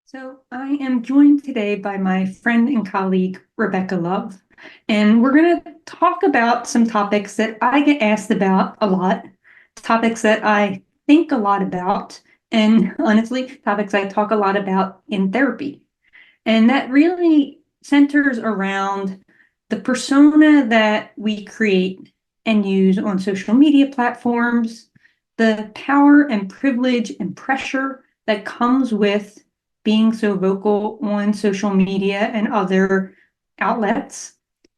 So I am joined today by my friend and colleague, Rebecca Love, and we're going to talk about some topics that I get asked about a lot, topics that I think a lot about, and honestly, topics I talk a lot about in therapy. And that really centers around the persona that we create and use on social media platforms, the power and privilege and pressure that comes with being so vocal on social media and other outlets,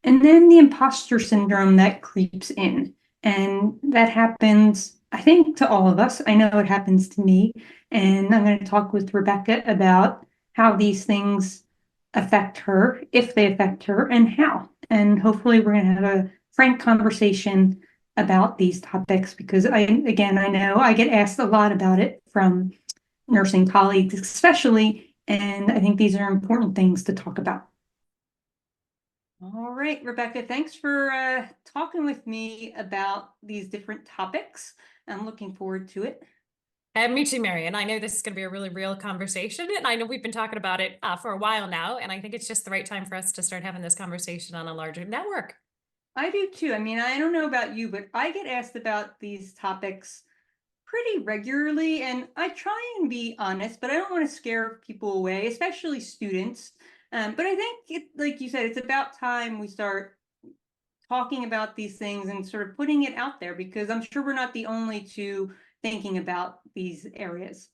and then the imposter syndrome that creeps in. And that happens, I think, to all of us. I know it happens to me. And I'm going to talk with Rebecca about how these things affect her, if they affect her, and how. And hopefully, we're going to have a frank conversation about these topics because I know I get asked a lot about it from nursing colleagues, especially. And I think these are important things to talk about. All right, Rebecca, thanks for talking with me about these different topics. I'm looking forward to it. And me too, Marion. I know this is going to be a really real conversation, and I know we've been talking about it for a while now, and I think it's just the right time for us to start having this conversation on a larger network. I do too. I mean, I don't know about you, but I get asked about these topics pretty regularly, and I try and be honest, but I don't want to scare people away, especially students. But I think like you said, it's about time we start talking about these things and sort of putting it out there because I'm sure we're not the only two thinking about these areas.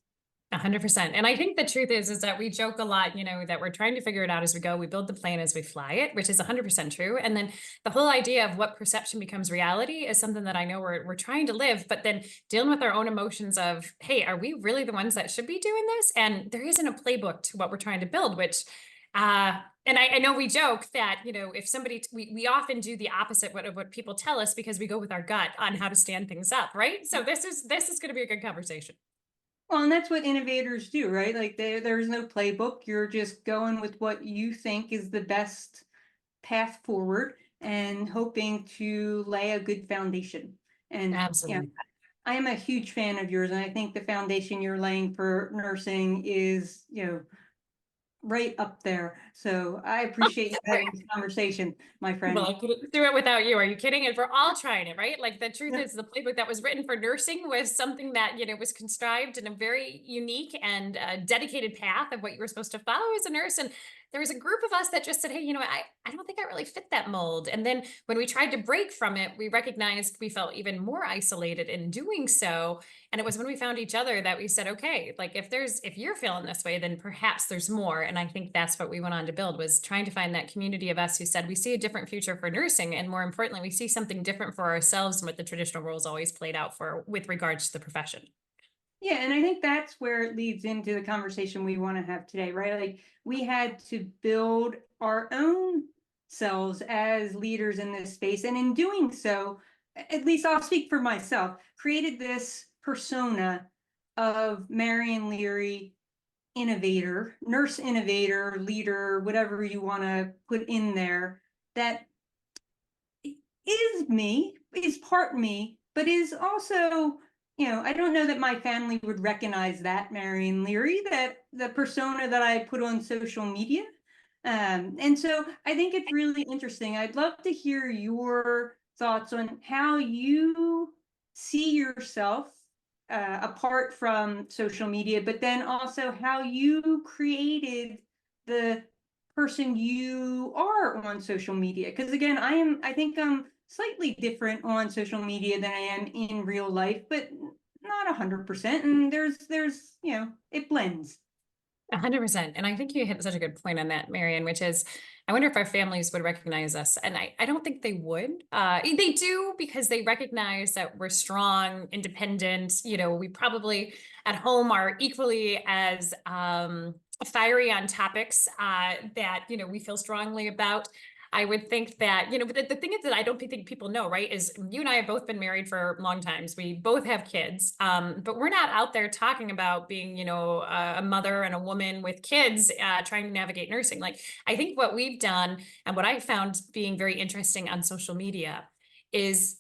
100%. And I think the truth is that we joke a lot, that we're trying to figure it out as we go. We build the plane as we fly it, which is 100% true. And then the whole idea of what perception becomes reality is something that I know we're trying to live, but then dealing with our own emotions of, hey, are we really the ones that should be doing this? And there isn't a playbook to what we're trying to build, which and I know we joke that, if somebody, we often do the opposite of what people tell us because we go with our gut on how to stand things up, right? So this is going to be a good conversation. Well, and that's what innovators do, right? Like there's no playbook. You're just going with what you think is the best path forward and hoping to lay a good foundation. And Absolutely. I am a huge fan of yours, and I think the foundation you're laying for nursing is, right up there. So I appreciate you having this conversation, my Well, friend. I couldn't do it without you. Are you kidding? And we're all trying it, right? Like the truth is the playbook that was written for nursing was something that, was contrived in a very unique and dedicated path of what you were supposed to follow as a nurse. And there was a group of us that just said, hey, I don't think I really fit that mold. And then when we tried to break from it, we recognized we felt even more isolated in doing so. And it was when we found each other that we said, okay, like if you're feeling this way, then perhaps there's more. And I think that's what we went on to build, was trying to find that community of us who said we see a different future for nursing. And more importantly, we see something different for ourselves than what the traditional roles always played out for with regards to the profession. Yeah, and I think that's where it leads into the conversation we want to have today, right? Like we had to build our own selves as leaders in this space. And in doing so, at least I'll speak for myself, created this persona of Marion Leary, innovator, nurse innovator, leader, whatever you want to put in there, that is me, is part me, but is also, I don't know that my family would recognize that Marion Leary, that the persona that I put on social media. And so I think it's really interesting. I'd love to hear your thoughts on how you see yourself apart from social media, but then also how you created the person you are on social media. Because again, I think I'm slightly different on social media than I am in real life, but not 100%. And there's, it blends. 100%. And I think you hit such a good point on that, Marion, which is I wonder if our families would recognize us. And I don't think they would. They do because they recognize that we're strong, independent. We probably at home are equally as fiery on topics that, we feel strongly about. I would think that, but the thing is that I don't think people know, right? Is you and I have both been married for long times. We both have kids, but we're not out there talking about being, a mother and a woman with kids trying to navigate nursing. Like, I think what we've done and what I found being very interesting on social media is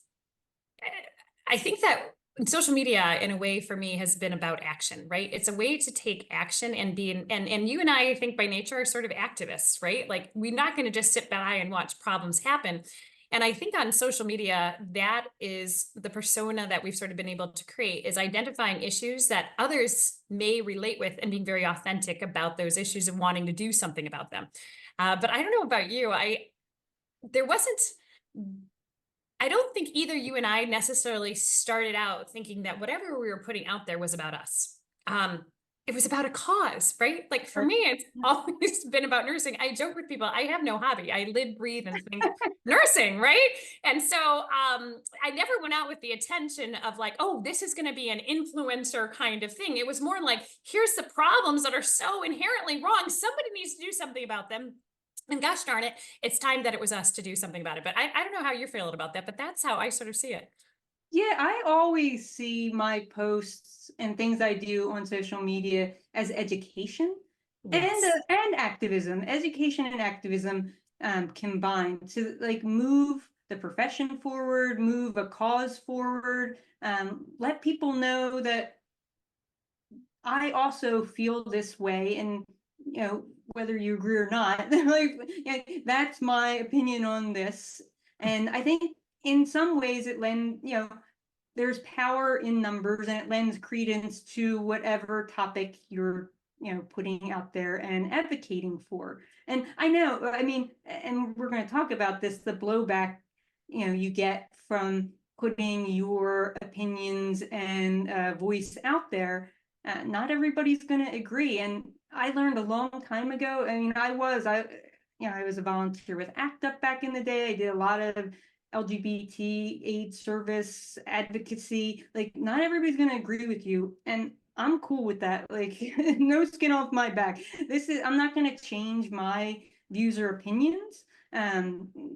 I think that social media in a way for me has been about action, right? It's a way to take action and and you and I think by nature are sort of activists, right? Like we're not going to just sit by and watch problems happen. And I think on social media, that is the persona that we've sort of been able to create, is identifying issues that others may relate with and being very authentic about those issues and wanting to do something about them. But I don't know about you. There wasn't I don't think either you and I necessarily started out thinking that whatever we were putting out there was about us. It was about a cause, right? Like for Right. me, it's always been about nursing. I joke with people, I have no hobby. I live, breathe, and think nursing, right? And so I never went out with the intention of like, oh, this is going to be an influencer kind of thing. It was more like, here's the problems that are so inherently wrong. Somebody needs to do something about them. And gosh darn it, it's time that it was us to do something about it. But I don't know how you're feeling about that, but that's how I sort of see it. Yeah, I always see my posts and things I do on social media as education Yes. and activism, education and activism combined to like move the profession forward, move a cause forward, let people know that I also feel this way, and whether you agree or not, like yeah, that's my opinion on this. And I think in some ways it lends, there's power in numbers, and it lends credence to whatever topic you're putting out there and advocating for. And I know, I mean, and we're going to talk about this, the blowback you get from putting your opinions and voice out there. Not everybody's going to agree, and I learned a long time ago. I mean, I was a volunteer with ACT UP back in the day. I did a lot of LGBT AIDS service advocacy. Like, not everybody's going to agree with you, and I'm cool with that. Like, no skin off my back. I'm not going to change my views or opinions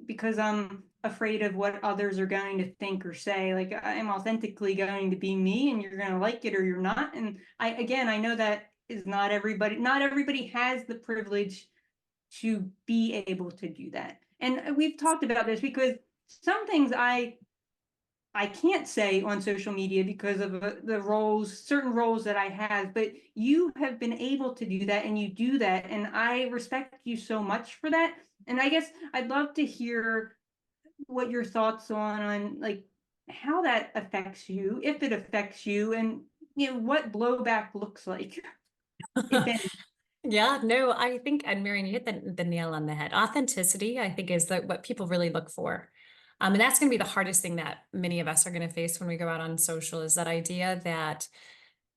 because I'm afraid of what others are going to think or say. Like, I'm authentically going to be me, and you're going to like it or you're not. And I know that is not everybody. Not everybody has the privilege to be able to do that. And we've talked about this because some things I can't say on social media because of certain roles that I have, but you have been able to do that, and you do that, and I respect you so much for that. And I guess I'd love to hear what your thoughts on like how that affects you, if it affects you, and what blowback looks like, if any. Yeah, no, I think, and Marion, you hit the nail on the head. Authenticity, I think, is what people really look for. And that's going to be the hardest thing that many of us are going to face when we go out on social, is that idea that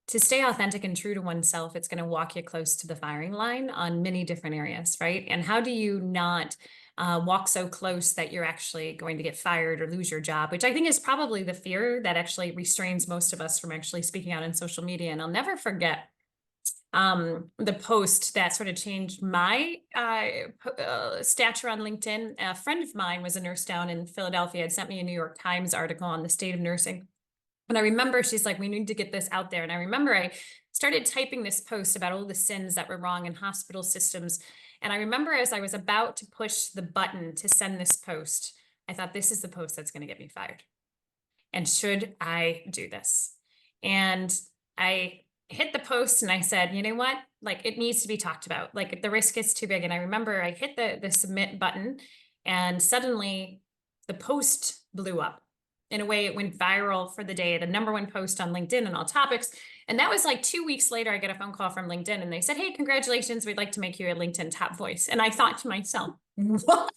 to stay authentic and true to oneself, it's going to walk you close to the firing line on many different areas, right? And how do you not walk so close that you're actually going to get fired or lose your job, which I think is probably the fear that actually restrains most of us from actually speaking out on social media. And I'll never forget the post that sort of changed my stature on LinkedIn. A friend of mine was a nurse down in Philadelphia, had sent me a New York Times article on the state of nursing. And I remember she's like, we need to get this out there. And I remember I started typing this post about all the sins that were wrong in hospital systems. And I remember as I was about to push the button to send this post, I thought, this is the post that's going to get me fired. And should I do this? And I hit the post and I said, you know what? Like, it needs to be talked about. Like, the risk is too big. And I remember I hit the submit button, and suddenly the post blew up. In a way, it went viral for the day, the #1 post on LinkedIn and all topics. And that was like 2 weeks later, I get a phone call from LinkedIn and they said, hey, congratulations, we'd like to make you a LinkedIn top voice. And I thought to myself, what?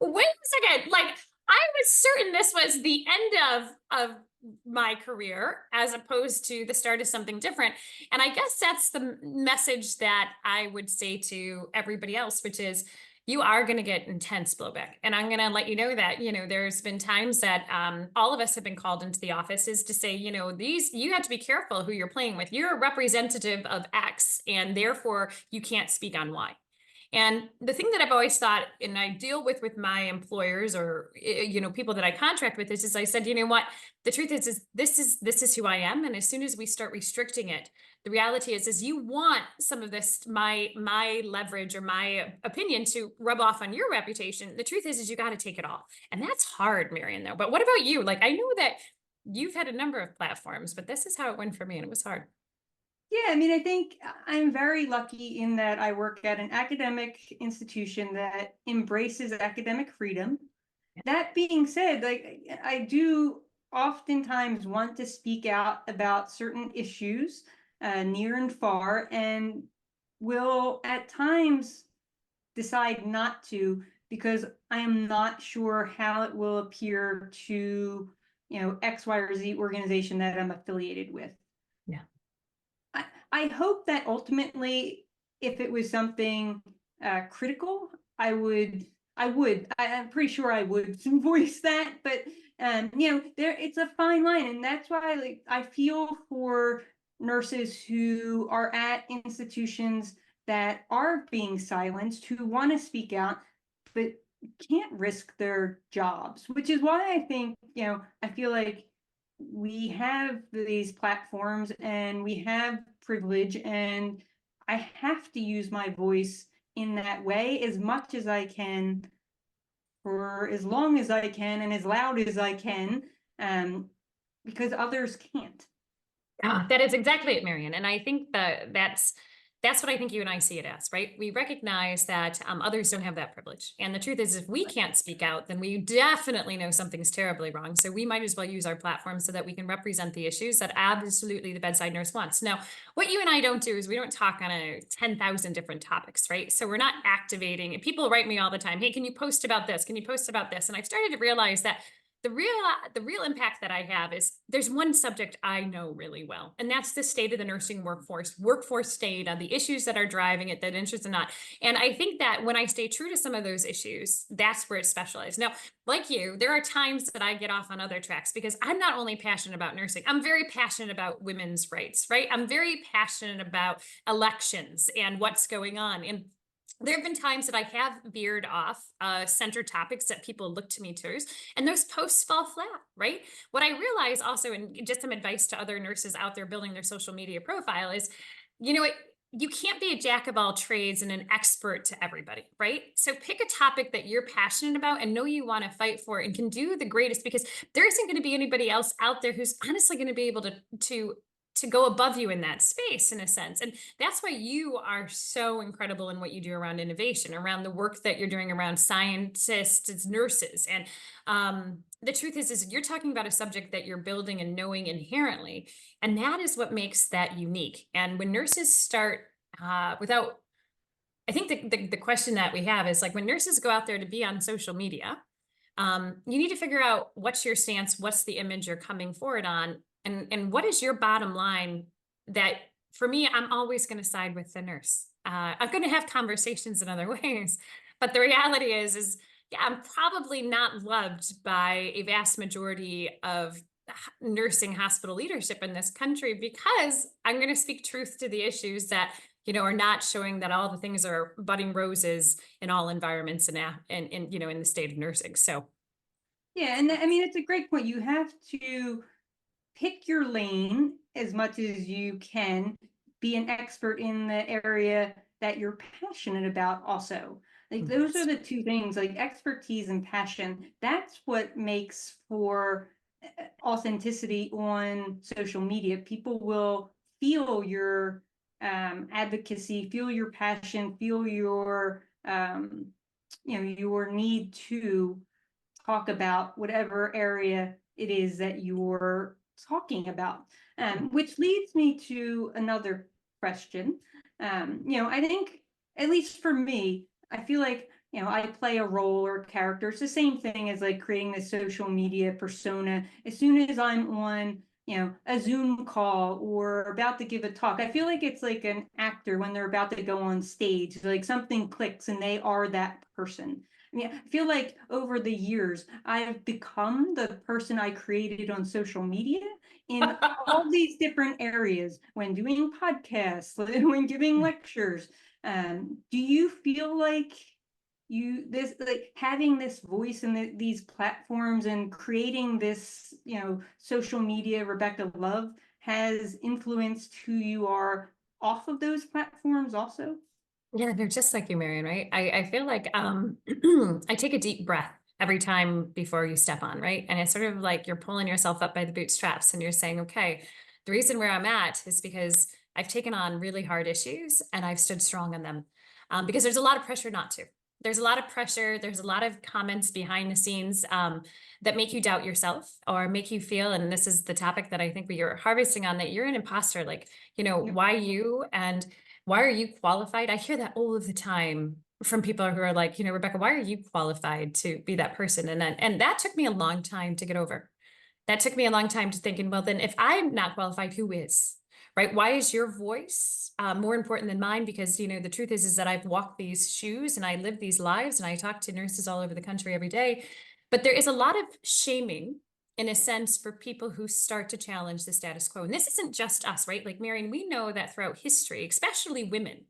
Wait a second. Like, I was certain this was the end of my career as opposed to the start of something different. And I guess that's the message that I would say to everybody else, which is, you are going to get intense blowback. And I'm going to let you know that, there's been times that all of us have been called into the offices to say, you have to be careful who you're playing with. You're a representative of X, and therefore you can't speak on Y. And the thing that I've always thought, and I deal with my employers or people that I contract with, is I said, you know what, the truth is this is who I am, and as soon as we start restricting it, the reality is you want some of this my leverage or my opinion to rub off on your reputation. The truth is you got to take it all, and that's hard, Marion. Though, but what about you? Like, I know that you've had a number of platforms, but this is how it went for me, and it was hard. Yeah, I mean, I think I'm very lucky in that I work at an academic institution that embraces academic freedom. That being said, like I do oftentimes want to speak out about certain issues near and far, and will at times decide not to because I am not sure how it will appear to, X, Y, or Z organization that I'm affiliated with. Yeah. I hope that ultimately, if it was something critical, I'm pretty sure I would voice that, but there it's a fine line, and that's why like I feel for nurses who are at institutions that are being silenced, who want to speak out, but can't risk their jobs, which is why I think, I feel like we have these platforms and we have privilege, and I have to use my voice in that way as much as I can for as long as I can and as loud as I can, um, because others can't. Ah, that is exactly it, Marion. And I think that's what I think you and I see it as, right? We recognize that others don't have that privilege. And the truth is, if we can't speak out, then we definitely know something's terribly wrong. So we might as well use our platform so that we can represent the issues that absolutely the bedside nurse wants. Now, what you and I don't do is we don't talk on 10,000 different topics, right? So we're not activating. People write me all the time, hey, can you post about this? Can you post about this? And I've started to realize that the real impact that I have is there's one subject I know really well, and that's the state of the nursing workforce state, the issues that are driving it, that interest or not. And I think that when I stay true to some of those issues, that's where it's specialized. Now, like you, there are times that I get off on other tracks because I'm not only passionate about nursing, I'm very passionate about women's rights, right? I'm very passionate about elections and what's going on. And there have been times that I have veered off center topics that people look to me to, and those posts fall flat, right? What I realize also, and just some advice to other nurses out there building their social media profile is, you know, you can't be a jack of all trades and an expert to everybody, right? So pick a topic that you're passionate about and know you want to fight for and can do the greatest, because there isn't going to be anybody else out there who's honestly going to be able to go above you in that space, in a sense. And that's why you are so incredible in what you do around innovation, around the work that you're doing around scientists, nurses. And the truth is you're talking about a subject that you're building and knowing inherently. And that is what makes that unique. And when nurses start without, I think the question that we have is like, when nurses go out there to be on social media, you need to figure out what's your stance, what's the image you're coming forward on, and what is your bottom line. That for me, I'm always going to side with the nurse. I'm going to have conversations in other ways, but the reality is yeah, I'm probably not loved by a vast majority of nursing hospital leadership in this country, because I'm going to speak truth to the issues that are not showing that all the things are budding roses in all environments and in the state of nursing. So Yeah, and I mean, it's a great point. You have to pick your lane as much as you can, be an expert in the area that you're passionate about also. Like those are the two things, like expertise and passion. That's what makes for authenticity on social media. People will feel your advocacy, feel your passion, feel your your need to talk about whatever area it is that you're talking about. Which leads me to another question. I think, at least for me, I feel like, I play a role or character. It's the same thing as like creating this social media persona. As soon as I'm on, a Zoom call or about to give a talk, I feel like it's like an actor when they're about to go on stage, like something clicks and they are that person. I mean, I feel like over the years, I've become the person I created on social media in all these different areas when doing podcasts, when giving lectures. Do you feel like having this voice in these platforms and creating this, social media Rebecca Love has influenced who you are off of those platforms also? yeah, they're just like you, Marion, right? I feel like I take a deep breath every time before you step on, right? And it's sort of like you're pulling yourself up by the bootstraps and you're saying, okay, the reason where I'm at is because I've taken on really hard issues and I've stood strong on them. Because there's a lot of pressure not to. There's a lot of pressure. There's a lot of comments behind the scenes that make you doubt yourself or make you feel, and this is the topic that I think we are harvesting on, that you're an imposter. Like, Yep. why you and why are you qualified? I hear that all of the time from people who are like, Rebecca, why are you qualified to be that person? And that took me a long time to get over. That took me a long time to thinking, well, then if I'm not qualified, who is? Right? Why is your voice more important than mine? Because the truth is that I've walked these shoes and I live these lives and I talk to nurses all over the country every day. But there is a lot of shaming, in a sense, for people who start to challenge the status quo. And this isn't just us, right? Like, Marion, we know that throughout history, especially women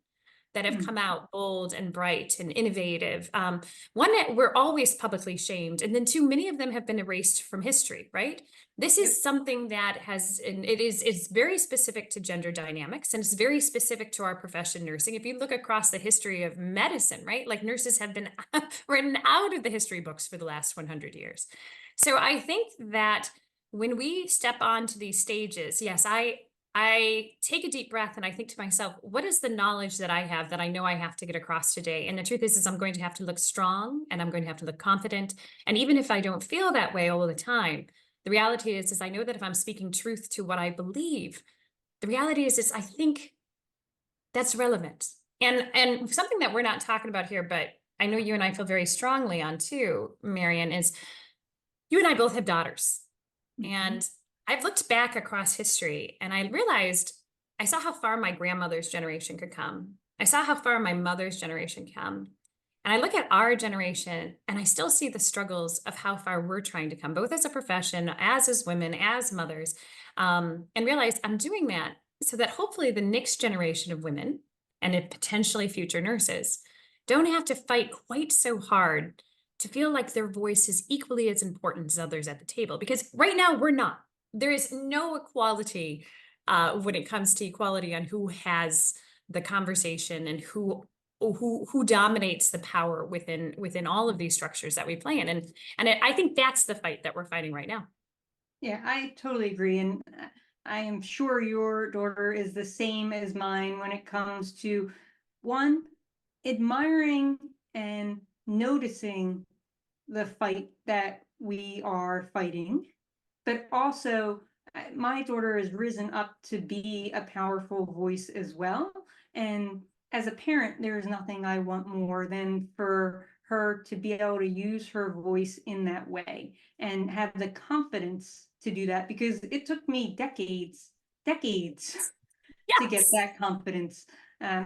that have come out bold and bright and innovative. One, that we're always publicly shamed, and then two, many of them have been erased from history, right? This Yep. is something that has, and it's very specific to gender dynamics, and it's very specific to our profession, nursing. If you look across the history of medicine, right, like nurses have been written out of the history books for the last 100 years. So I think that when we step onto these stages, yes, I take a deep breath and I think to myself, what is the knowledge that I have that I know I have to get across today? And the truth is I'm going to have to look strong and I'm going to have to look confident. And even if I don't feel that way all the time, the reality is I know that if I'm speaking truth to what I believe, the reality is I think that's relevant. And something that we're not talking about here, but I know you and I feel very strongly on too, Marian, is you and I both have daughters. And I've looked back across history and I realized I saw how far my grandmother's generation could come. I saw how far my mother's generation come. And I look at our generation and I still see the struggles of how far we're trying to come, both as a profession, as women, as mothers, and realize I'm doing that so that hopefully the next generation of women and potentially future nurses don't have to fight quite so hard to feel like their voice is equally as important as others at the table. Because right now we're not. There is no equality when it comes to equality on who has the conversation and who dominates the power within all of these structures that we play in. And I think that's the fight that we're fighting right now. Yeah, I totally agree. And I am sure your daughter is the same as mine when it comes to one, admiring and noticing the fight that we are fighting, but also my daughter has risen up to be a powerful voice as well. And as a parent, there is nothing I want more than for her to be able to use her voice in that way and have the confidence to do that, because it took me decades to get Yes. that confidence.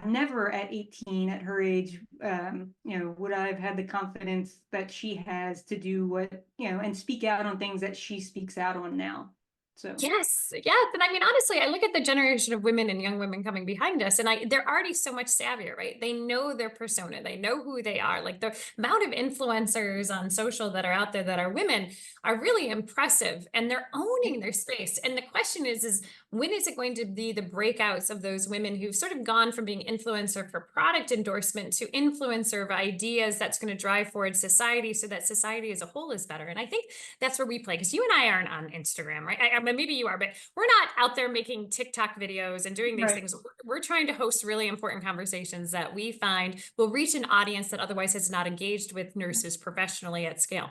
Never at 18, at her age, would I have had the confidence that she has to do what, and speak out on things that she speaks out on now. So, Yes, yes. And I mean, honestly, I look at the generation of women and young women coming behind us, and they're already so much savvier, right? They know their persona, they know who they are. Like the amount of influencers on social that are out there that are women are really impressive, and they're owning their space. And the question is when is it going to be the breakouts of those women who've sort of gone from being influencer for product endorsement to influencer of ideas that's going to drive forward society so that society as a whole is better? And I think that's where we play, because you and I aren't on Instagram, right? I mean, maybe you are, but we're not out there making TikTok videos and doing these right. things. We're trying to host really important conversations that we find will reach an audience that otherwise has not engaged with nurses professionally at scale.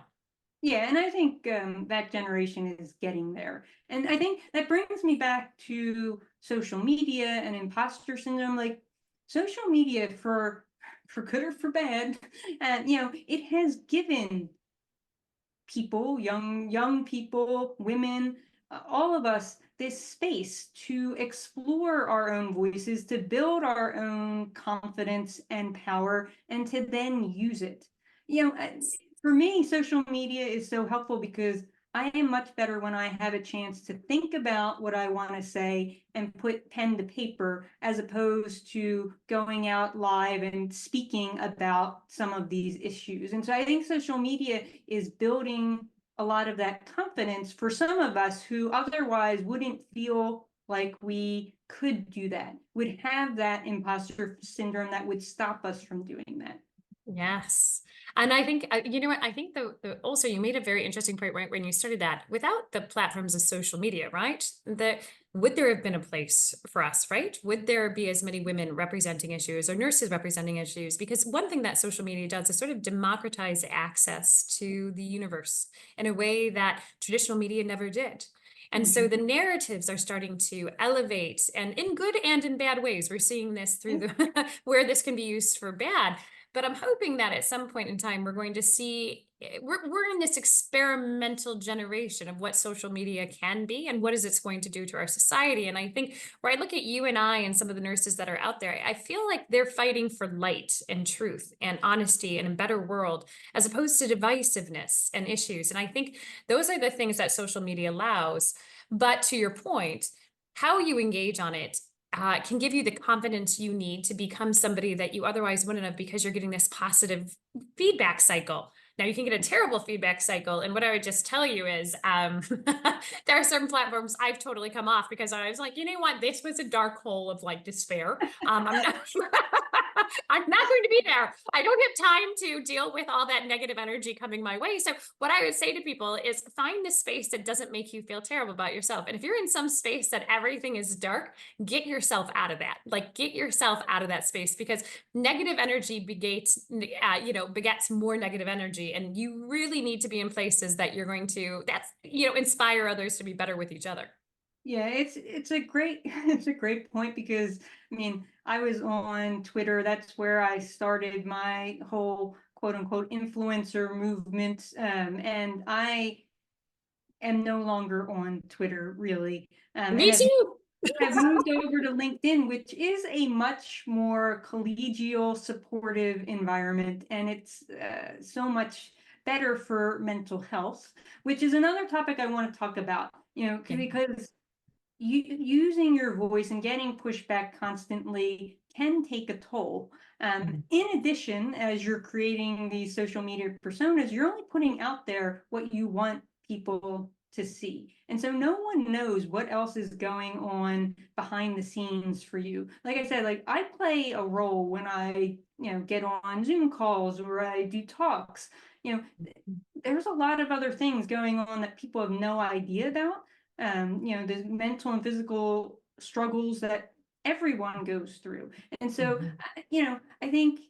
Yeah, and I think that generation is getting there. And I think that brings me back to social media and imposter syndrome. Like social media, for good or for bad, and it has given people, young people, women, all of us, this space to explore our own voices, to build our own confidence and power, and to then use it. For me, social media is so helpful because I am much better when I have a chance to think about what I want to say and put pen to paper, as opposed to going out live and speaking about some of these issues. And so I think social media is building a lot of that confidence for some of us who otherwise wouldn't feel like we could do that, would have that imposter syndrome that would stop us from doing that. Yes. And I think, you know what, I think also you made a very interesting point, right? When you started that, without the platforms of social media, right? That would there have been a place for us, right? Would there be as many women representing issues or nurses representing issues? Because one thing that social media does is sort of democratize access to the universe in a way that traditional media never did. And so Mhm. the narratives are starting to elevate, and in good and in bad ways. We're seeing this through the where this can be used for bad. But I'm hoping that at some point in time, we're going to see, we're in this experimental generation of what social media can be and what is it's going to do to our society. And I think where I look at you and I and some of the nurses that are out there, I feel like they're fighting for light and truth and honesty and a better world, as opposed to divisiveness and issues. And I think those are the things that social media allows. But to your point, how you engage on it can give you the confidence you need to become somebody that you otherwise wouldn't have, because you're getting this positive feedback cycle. Now you can get a terrible feedback cycle. And what I would just tell you is there are certain platforms I've totally come off because I was like, you know what? This was a dark hole of like despair. I'm not, I'm not going to be there. I don't have time to deal with all that negative energy coming my way. So what I would say to people is find the space that doesn't make you feel terrible about yourself. And if you're in some space that everything is dark, get yourself out of that. Like get yourself out of that space, because negative energy begets more negative energy. And you really need to be in places that you're going to, inspire others to be better with each other. Yeah, it's a great it's a great point because I mean, I was on Twitter. That's where I started my whole quote unquote influencer movement. And I am no longer on Twitter really. And Me too. have moved over to LinkedIn, which is a much more collegial, supportive environment, and it's so much better for mental health, which is another topic I want to talk about. You know, Yeah. because using your voice and getting pushback constantly can take a toll. Mhm. In addition, as you're creating these social media personas, you're only putting out there what you want people to see. And so no one knows what else is going on behind the scenes for you. Like I said, like I play a role when I, get on Zoom calls or I do talks. You know, there's a lot of other things going on that people have no idea about. The mental and physical struggles that everyone goes through. And so, Mhm. I think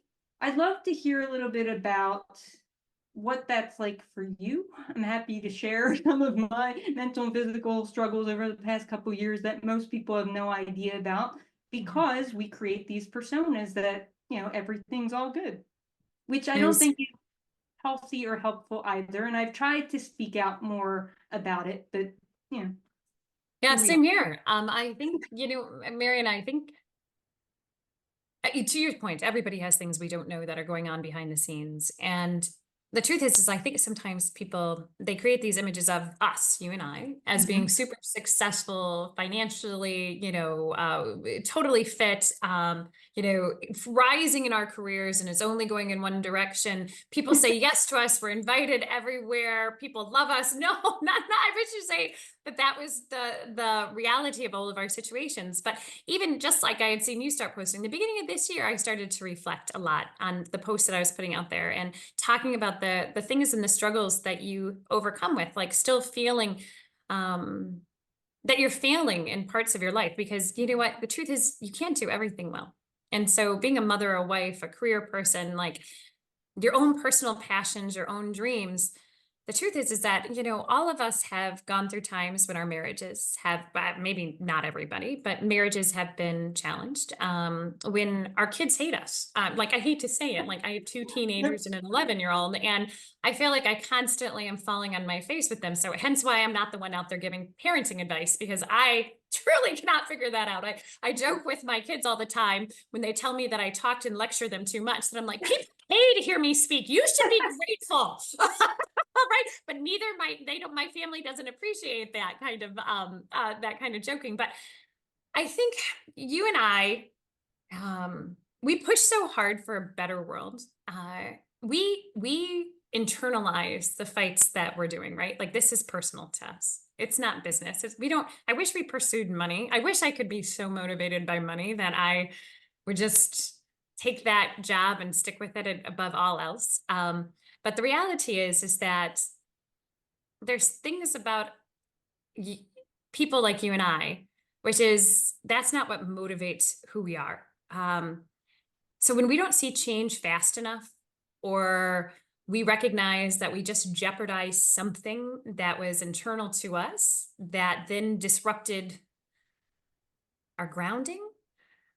I'd love to hear a little bit about what that's like for you. I'm happy to share some of my mental and physical struggles over the past couple of years that most people have no idea about, because we create these personas that, everything's all good, which I It don't was think healthy or helpful either. And I've tried to speak out more about it, but you know, Yeah, here we are. same here. I think, Marion, I think to your point, everybody has things we don't know that are going on behind the scenes. And the truth is I think sometimes people, they create these images of us, you and I, as being Mhm. super successful financially, totally fit, rising in our careers, and it's only going in one direction. People say yes to us. We're invited everywhere. People love us. No, not, I wish to say that was the reality of all of our situations. But even just like I had seen you start posting the beginning of this year, I started to reflect a lot on the posts that I was putting out there and talking about the things and the struggles that you overcome with, like still feeling that you're failing in parts of your life, because you know what, the truth is you can't do everything well. And so being a mother, a wife, a career person, like your own personal passions, your own dreams, the truth is that, all of us have gone through times when our marriages have, maybe not everybody, but marriages have been challenged. When our kids hate us, like I hate to say it, like I have two teenagers and an 11-year-old, and I feel like I constantly am falling on my face with them. So hence why I'm not the one out there giving parenting advice, because I truly cannot figure that out. I joke with my kids all the time when they tell me that I talked and lecture them too much, that I'm like, people pay to hear me speak. You should be grateful. Right, but my family doesn't appreciate that kind of joking. But I think you and I, we push so hard for a better world. We internalize the fights that we're doing, right? Like this is personal to us. It's not business. We don't, I wish we pursued money. I wish I could be so motivated by money that I would just take that job and stick with it above all else. But the reality is that there's things about y- people like you and I, which is that's not what motivates who we are. So when we don't see change fast enough, or we recognize that we just jeopardized something that was internal to us that then disrupted our grounding,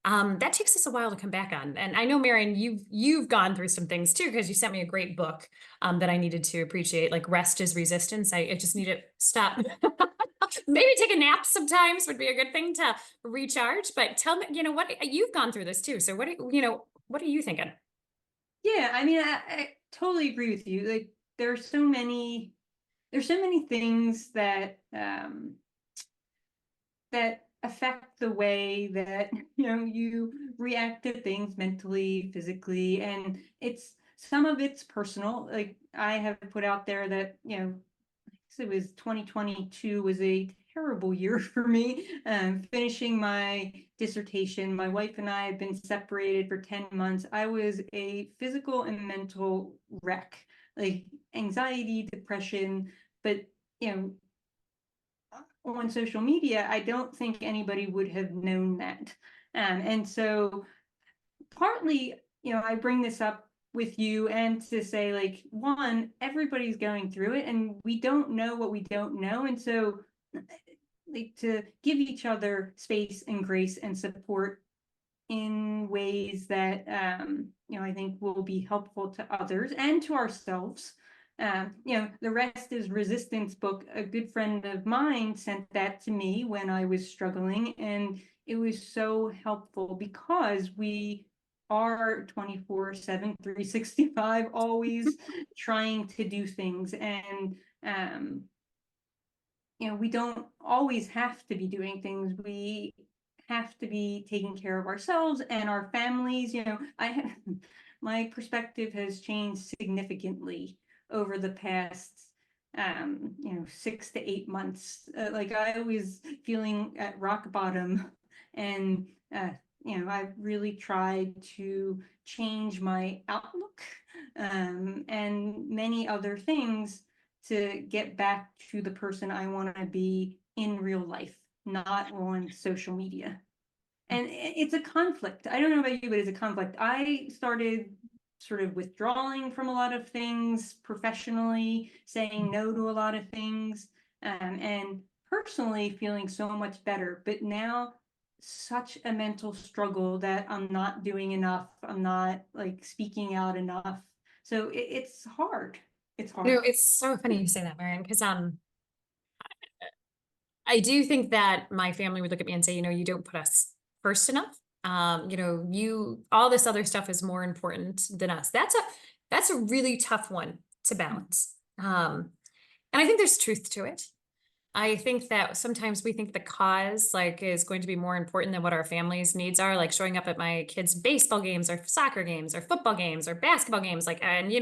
that takes us a while to come back on. And I know, Marion, you've gone through some things too, because you sent me a great book that I needed to appreciate, like Rest is Resistance. I just need to stop. Maybe take a nap sometimes would be a good thing to recharge. But tell me, what you've gone through this too. So what are you thinking? Yeah, I mean, I totally agree with you. Like, there's so many things that that affect the way that you react to things mentally, physically, and some of it's personal. Like, I have put out there that it was 2022 was a terrible year for me. Finishing my dissertation, my wife and I have been separated for 10 months. I was a physical and mental wreck, like anxiety, depression. But you know on social media, I don't think anybody would have known that. And so partly, I bring this up with you and to say, like, one, everybody's going through it and we don't know what we don't know. And so, like, to give each other space and grace and support in ways that I think will be helpful to others and to ourselves. The Rest is Resistance book, a good friend of mine sent that to me when I was struggling, and it was so helpful because we are 24/7, 365, always trying to do things. And we don't always have to be doing things. We have to be taking care of ourselves and our families. My perspective has changed significantly over the past 6 to 8 months. Like, I was feeling at rock bottom, and I've really tried to change my outlook, and many other things to get back to the person I want to be in real life, not on social media. And it's a conflict. I don't know about you, but it's a conflict. I started sort of withdrawing from a lot of things professionally, saying no to a lot of things, and personally feeling so much better. But now, such a mental struggle that I'm not doing enough. I'm not, like, speaking out enough. So it's hard. It's hard. It's so funny you say that, Marion, because I do think that my family would look at me and say, you don't put us first enough. All this other stuff is more important than us. That's a really tough one to balance. And I think there's truth to it. I think that sometimes we think the cause, like, is going to be more important than what our family's needs are, like showing up at my kids' baseball games or soccer games or football games or basketball games, like, and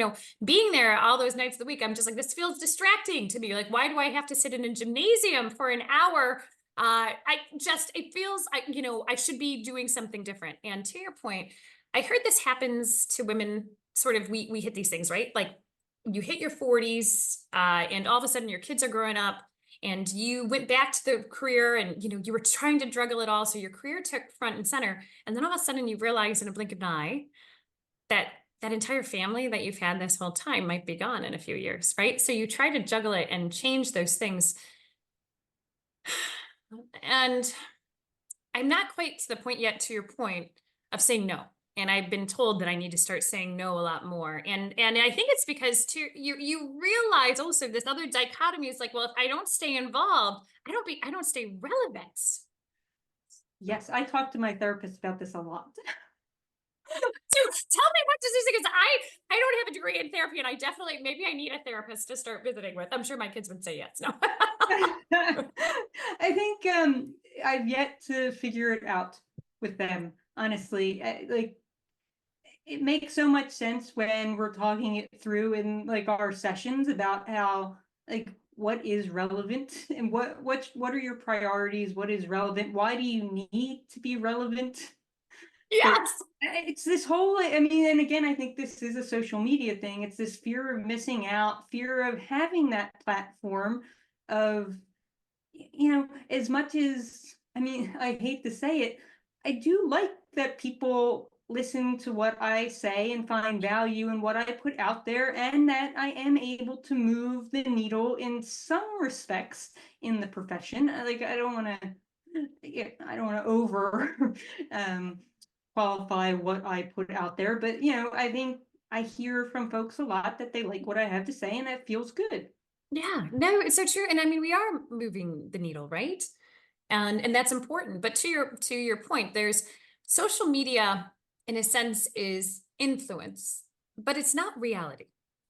being there all those nights of the week. I'm just like, this feels distracting to me. Like, why do I have to sit in a gymnasium for an hour? It feels, I should be doing something different. And to your point, I heard this happens to women. Sort of, we hit these things, right? Like, you hit your 40s, and all of a sudden your kids are growing up, and you went back to the career, and you were trying to juggle it all, so your career took front and center, and then all of a sudden you realize in a blink of an eye that that entire family that you've had this whole time might be gone in a few years, right? So you try to juggle it and change those things, and I'm not quite to the point yet, to your point, of saying no. And I've been told that I need to start saying no a lot more. And I think it's because you realize also this other dichotomy is like, well, if I don't stay involved, I don't stay relevant. Yes, I talk to my therapist about this a lot. So tell me, what does this, because I don't have a degree in therapy, and I definitely, maybe I need a therapist to start visiting with. I'm sure my kids would say yes. No. I think I've yet to figure it out with them, honestly. Like, it makes so much sense when we're talking it through in, like, our sessions about how, like, what is relevant and what are your priorities, what is relevant, why do you need to be relevant? Yes. It's this whole, I mean, and again, I think this is a social media thing. It's this fear of missing out, fear of having that platform of, as much as, I mean, I hate to say it, I do like that people listen to what I say and find value in what I put out there, and that I am able to move the needle in some respects in the profession. Like, I don't want to, yeah, I don't want to over qualify what I put out there, but I think I hear from folks a lot that they like what I have to say, and that feels good. Yeah, no, it's so true. And I mean, we are moving the needle, right? And that's important. But to your point, there's social media in a sense is influence, but it's not reality.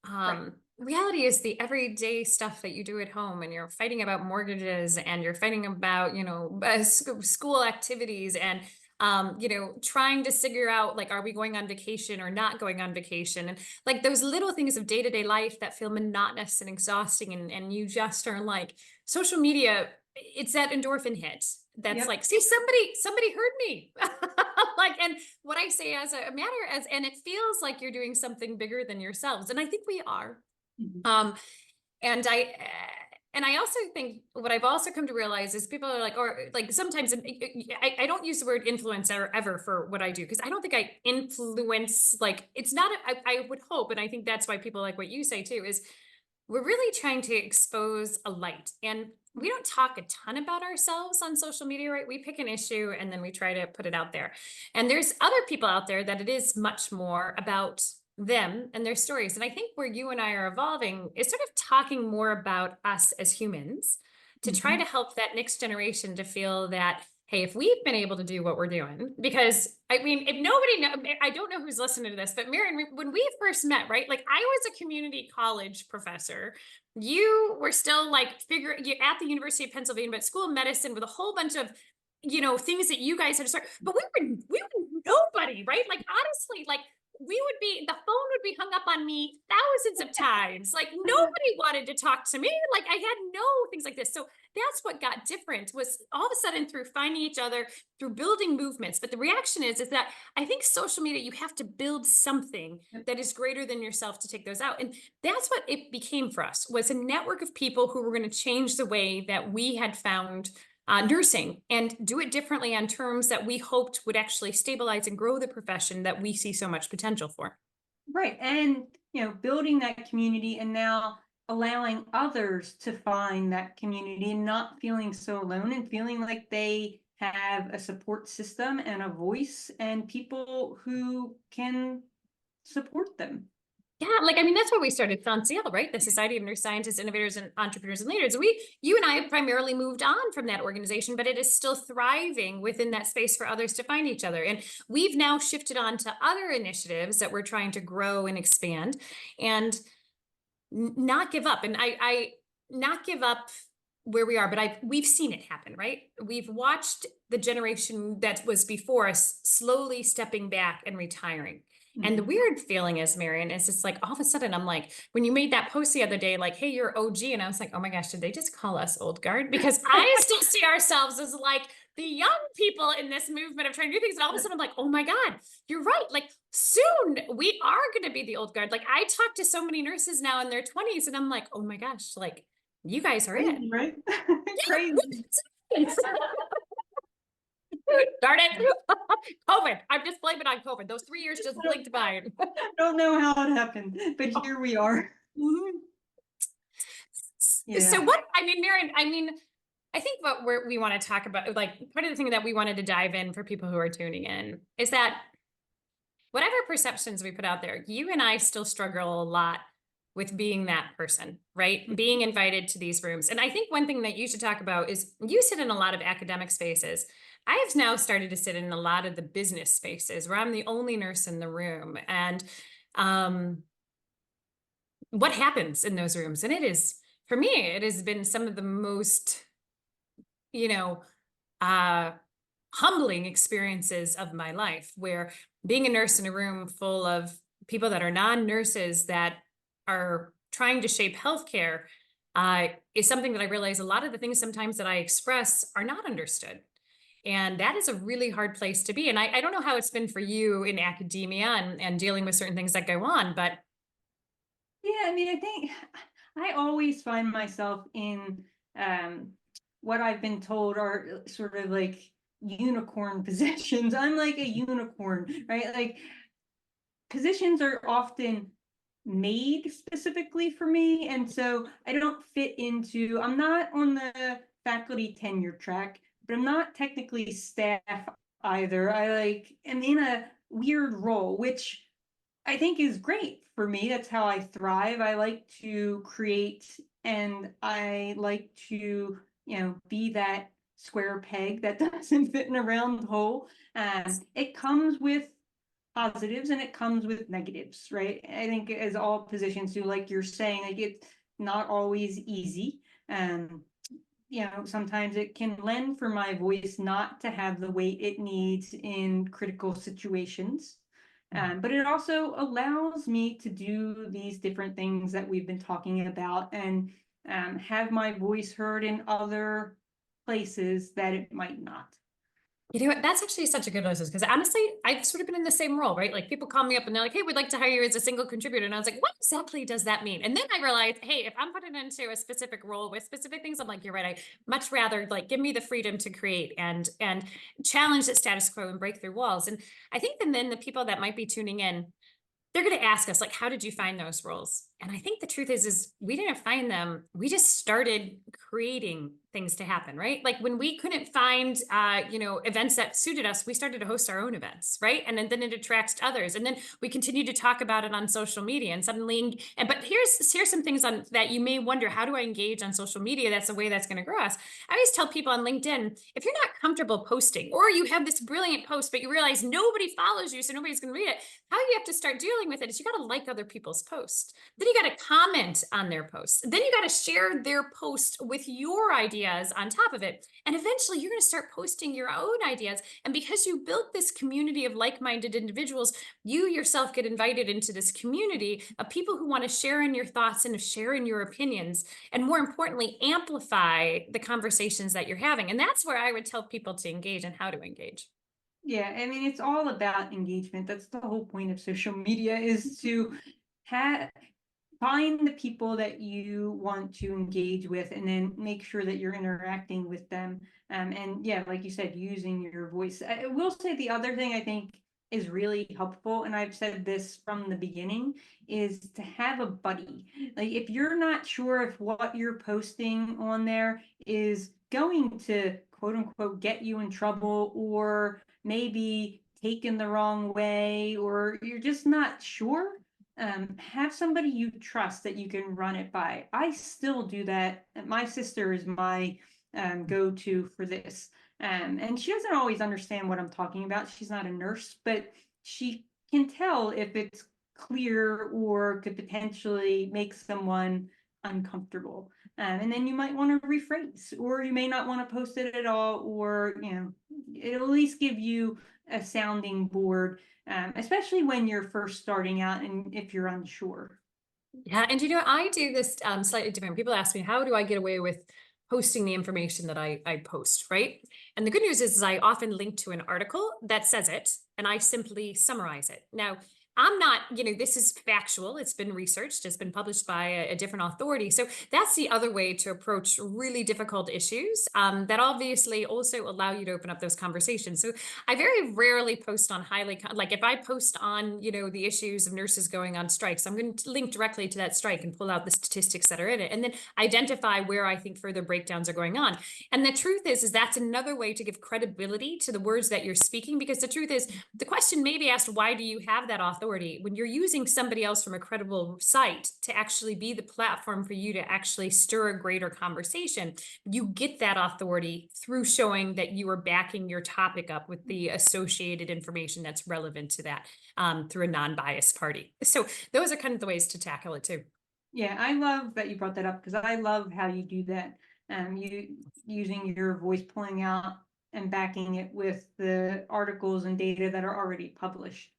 Right. Reality is the everyday stuff that you do at home, and you're fighting about mortgages, and you're fighting about, school activities, and trying to figure out, like, are we going on vacation or not going on vacation? And like those little things of day-to-day life that feel monotonous and exhausting. And you just are like, social media, it's that endorphin hit that's Yep. like, see, somebody heard me. Like, and what I say as a matter as, and it feels like you're doing something bigger than yourselves. And I think we are. Mhm. And I also think what I've also come to realize is people are like, or like sometimes I don't use the word influencer ever for what I do, because I don't think I influence, like, it's not, I would hope, and I think that's why people like what you say too, is we're really trying to expose a light. And we don't talk a ton about ourselves on social media, right? We pick an issue and then we try to put it out there. And there's other people out there that it is much more about them and their stories. And I think where you and I are evolving is sort of talking more about us as humans, to try Mhm. to help that next generation to feel that, hey, if we've been able to do what we're doing, because I mean, if nobody know, I don't know who's listening to this, but Marion, when we first met, right? Like, I was a community college professor. You were still like you at the University of Pennsylvania, but School of Medicine, with a whole bunch of, things that you guys had to start. But we were nobody, right? Like, honestly, like, the phone would be hung up on me thousands of times. Like, nobody wanted to talk to me. Like, I had no things like this. So that's what got different, was all of a sudden, through finding each other, through building movements. But the reaction is that I think social media, you have to build something that is greater than yourself to take those out. And that's what it became for us, was a network of people who were going to change the way that we had found nursing, and do it differently on terms that we hoped would actually stabilize and grow the profession that we see so much potential for. Right. And, building that community, and now allowing others to find that community and not feeling so alone, and feeling like they have a support system and a voice and people who can support them. Yeah, like, I mean, that's why we started SONCL, right? The Society of Nurse Scientists, Innovators, and Entrepreneurs and Leaders. You and I have primarily moved on from that organization, but it is still thriving within that space for others to find each other. And we've now shifted on to other initiatives that we're trying to grow and expand, and not give up. And I not give up where we are, but we've seen it happen, right? We've watched the generation that was before us slowly stepping back and retiring. And the Mhm. weird feeling is, Marion, is just like, all of a sudden, I'm like, when you made that post the other day, like, hey, you're OG. And I was like, oh my gosh, did they just call us old guard? Because I still see ourselves as like the young people in this movement of trying to do things. And all of a sudden, I'm like, oh my God, you're right. Like, soon we are going to be the old guard. Like, I talk to so many nurses now in their 20s, and I'm like, oh my gosh, like, you guys are it. Crazy, right? Yeah. Crazy. Darn it. COVID. I'm just blaming it on COVID. Those 3 years just blinked by. I don't know how it happened, but here we are. Mhm. So Yeah. what, I mean, Marion, I think what we want to talk about, like, part of the thing that we wanted to dive in for people who are tuning in, is that whatever perceptions we put out there, you and I still struggle a lot with being that person, right? Being invited to these rooms. And I think one thing that you should talk about is, you sit in a lot of academic spaces. I have now started to sit in a lot of the business spaces where I'm the only nurse in the room. And um, what happens in those rooms? And it is, for me, it has been some of the most, you know, uh, humbling experiences of my life, where being a nurse in a room full of people that are non-nurses that are trying to shape healthcare is something that I realize a lot of the things sometimes that I express are not understood. And that is a really hard place to be. And I don't know how it's been for you in academia and dealing with certain things that go on, but Yeah, I mean, I think I always find myself in what I've been told are sort of like unicorn positions. I'm like a unicorn, right? Like positions are often made specifically for me, and so I don't fit into, I'm not on the faculty tenure track, but I'm not technically staff either. I like am in a weird role, which I think is great for me. That's how I thrive. I like to create, and I like to, be that square peg that doesn't fit in a round hole. It comes with positives and it comes with negatives, right? I think as all positions do, like you're saying, like it's not always easy. Um, sometimes it can lend for my voice not to have the weight it needs in critical situations. But it also allows me to do these different things that we've been talking about and have my voice heard in other places that it might not. you know what? That's actually such a good list because honestly, I've sort of been in the same role, right? Like people call me up and they're like, "Hey, we'd like to hire you as a single contributor," and I was like, "What exactly does that mean?" And then I realized, hey, if I'm putting into a specific role with specific things, I'm like, "You're right. I much rather like give me the freedom to create and challenge the status quo and break through walls." And I think then the people that might be tuning in, they're going to ask us like, how did you find those roles? And I think the truth is we didn't find them, we just started creating things to happen, right? Like when we couldn't find events that suited us, we started to host our own events, right? And then it attracts others, and then we continued to talk about it on social media, and suddenly but here's some things on that you may wonder, how do I engage on social media? That's a way that's going to grow us. I always tell people on LinkedIn, if you're not comfortable posting, or you have this brilliant post but you realize nobody follows you, so nobody's going to read it, how you have to start dealing with it is you got to like other people's posts. Then you got to comment on their posts. Then you got to share their post with your ideas on top of it. And eventually you're going to start posting your own ideas. And because you built this community of like minded individuals, you yourself get invited into this community of people who want to share in your thoughts and share in your opinions. And more importantly, amplify the conversations that you're having. And that's where I would tell people to engage and how to engage. Yeah, I mean, it's all about engagement. That's the whole point of social media, is to have find the people that you want to engage with and then make sure that you're interacting with them. And yeah, like you said, using your voice. I will say the other thing I think is really helpful, and I've said this from the beginning, is to have a buddy. Like if you're not sure if what you're posting on there is going to quote unquote get you in trouble, or maybe taken the wrong way, or you're just not sure, have somebody you trust that you can run it by. I still do that. My sister is my go-to for this. And she doesn't always understand what I'm talking about. She's not a nurse, but she can tell if it's clear or could potentially make someone uncomfortable. And then you might want to rephrase, or you may not want to post it at all, or, it'll at least give you a sounding board, especially when you're first starting out and if you're unsure. Yeah, and I do this slightly different. People ask me, how do I get away with posting the information that I post, right? And the good news is I often link to an article that says it, and I simply summarize it. Now, I'm not, this is factual. It's been researched. It's been published by a different authority. So that's the other way to approach really difficult issues that obviously also allow you to open up those conversations. So I very rarely post on like if I post on, the issues of nurses going on strikes, I'm going to link directly to that strike and pull out the statistics that are in it, and then identify where I think further breakdowns are going on. And the truth is that's another way to give credibility to the words that you're speaking, because the truth is the question may be asked, why do you have that authority? When you're using somebody else from a credible site to actually be the platform for you to actually stir a greater conversation, you get that authority through showing that you are backing your topic up with the associated information that's relevant to that, through a non-biased party. So those are kind of the ways to tackle it too. Yeah, I love that you brought that up because I love how you do that. You using your voice, pulling out and backing it with the articles and data that are already published.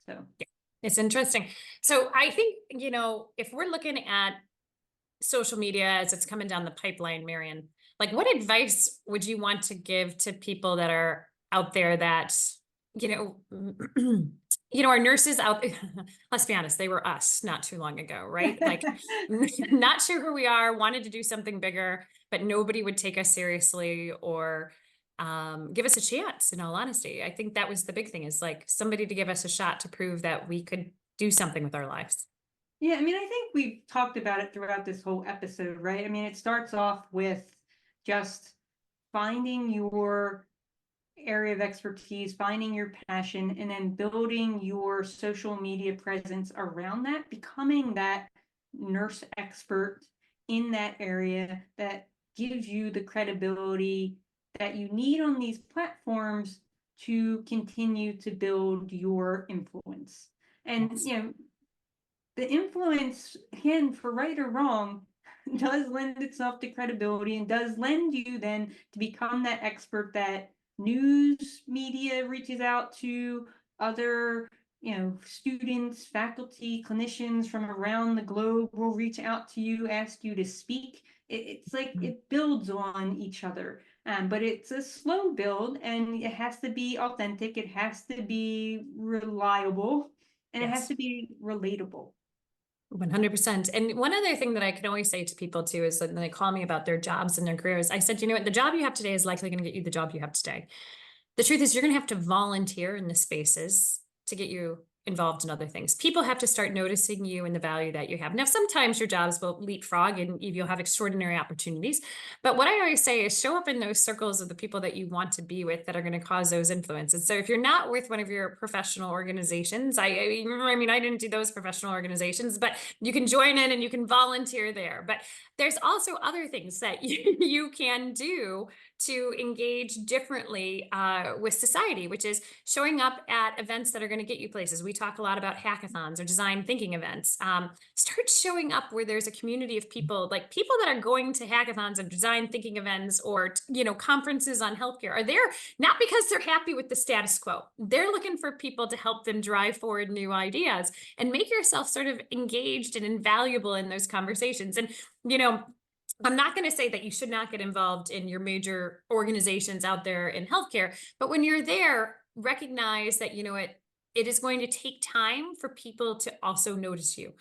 So Yeah, it's interesting. So I think, if we're looking at social media as it's coming down the pipeline, Marion, Like, what advice would you want to give to people that are out there that, you know, our nurses out there, let's be honest, they were us not too long ago, right? Like, not sure who we are, wanted to do something bigger, but nobody would take us seriously or give us a chance, in all honesty. I think that was the big thing, is like somebody to give us a shot to prove that we could do something with our lives. Yeah, I mean, I think we've talked about it throughout this whole episode, right? I mean, it starts off with just finding your area of expertise, finding your passion, and then building your social media presence around that, becoming that nurse expert in that area that gives you the credibility that you need on these platforms to continue to build your influence. And, Yes. the influence, again, for right or wrong, does lend itself to credibility and does lend you then to become that expert that news media reaches out to, other students, faculty, clinicians from around the globe will reach out to you, ask you to speak. It's like it builds on each other. But it's a slow build, and it has to be authentic, it has to be reliable, and it has Yes. to be relatable. 100%. And one other thing that I can always say to people too is when they call me about their jobs and their careers, I said, you know what, the job you have today is likely going to get you the job you have today. The truth is, you're going to have to volunteer in the spaces to get you involved in other things. People have to start noticing you and the value that you have. Now, sometimes your jobs will leapfrog and you'll have extraordinary opportunities. But what I always say is show up in those circles of the people that you want to be with that are going to cause those influences. So if you're not with one of your professional organizations, I mean, I didn't do those professional organizations, but you can join in and you can volunteer there. But there's also other things that you can do to engage differently with society, which is showing up at events that are going to get you places. We talk a lot about hackathons or design thinking events. Start showing up where there's a community of people, like people that are going to hackathons and design thinking events or conferences on healthcare are there not because they're happy with the status quo. They're looking for people to help them drive forward new ideas, and make yourself sort of engaged and invaluable in those conversations. And I'm not going to say that you should not get involved in your major organizations out there in healthcare, but when you're there, recognize that, it is going to take time for people to also notice you.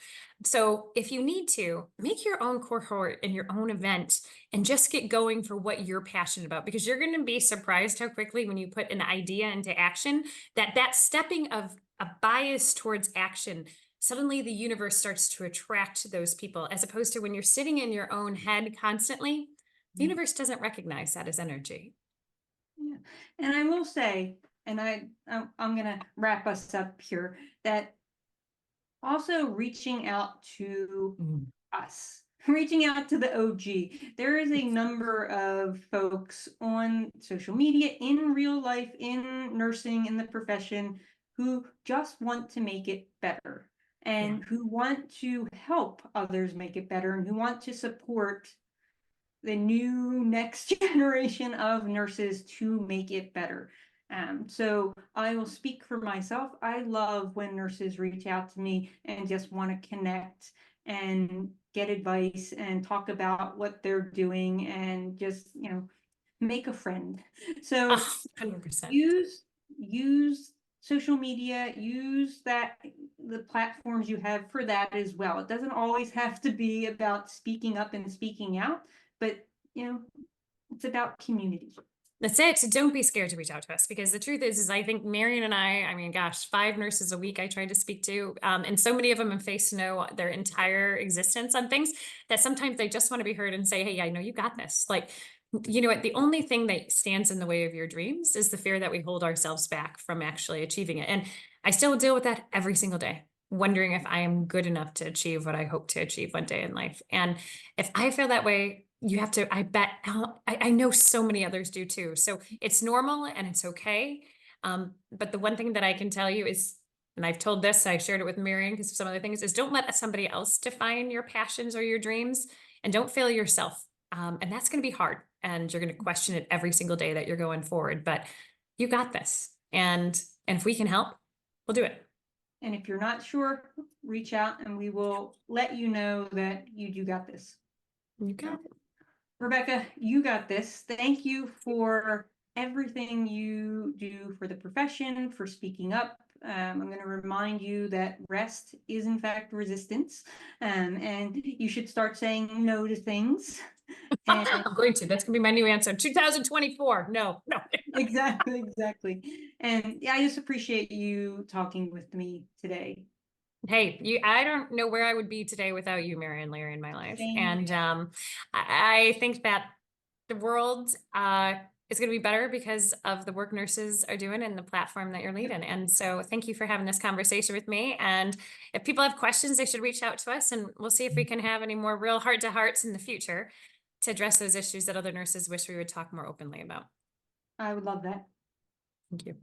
So if you need to, make your own cohort and your own event and just get going for what you're passionate about, because you're going to be surprised how quickly when you put an idea into action, that stepping of a bias towards action, suddenly the universe starts to attract those people, as opposed to when you're sitting in your own head constantly, the universe doesn't recognize that as energy. Yeah. And I will say, and I'm gonna wrap us up here, that also reaching out to us, reaching out to the OG. There is a number of folks on social media, in real life, in nursing, in the profession, who just want to make it better and who want to help others make it better and who want to support the new next generation of nurses to make it better. So I will speak for myself. I love when nurses reach out to me and just want to connect and get advice and talk about what they're doing and just, make a friend. So 100%. use social media, use the platforms you have for that as well. It doesn't always have to be about speaking up and speaking out, but it's about community. That's it. Don't be scared to reach out to us, because the truth is I think Marion and I mean, gosh, 5 nurses a week I try to speak to. And so many of them have faced to know their entire existence on things that sometimes they just want to be heard and say, hey, I know you got this. Like, you know what? The only thing that stands in the way of your dreams is the fear that we hold ourselves back from actually achieving it. And I still deal with that every single day, wondering if I am good enough to achieve what I hope to achieve one day in life. And if I feel that way, you have to, I bet, I know so many others do too. So it's normal and it's okay. But the one thing that I can tell you is, and I've told this, I shared it with Marion because of some other things, is don't let somebody else define your passions or your dreams, and don't fail yourself. And that's going to be hard, and you're going to question it every single day that you're going forward, but you got this. And if we can help, we'll do it. And if you're not sure, reach out and we will let you know that you got this. You got it. Rebecca, you got this. Thank you for everything you do for the profession, for speaking up. I'm going to remind you that rest is in fact resistance, and you should start saying no to things. And I'm going to. That's going to be my new answer. 2024. No, no. exactly, exactly. And yeah, I just appreciate you talking with me today. Hey, I don't know where I would be today without you, Mary and Larry, in my life. Same. And I think that the world is going to be better because of the work nurses are doing and the platform that you're leading. And so thank you for having this conversation with me. And if people have questions, they should reach out to us, and we'll see if we can have any more real heart-to-hearts in the future to address those issues that other nurses wish we would talk more openly about. I would love that. Thank you.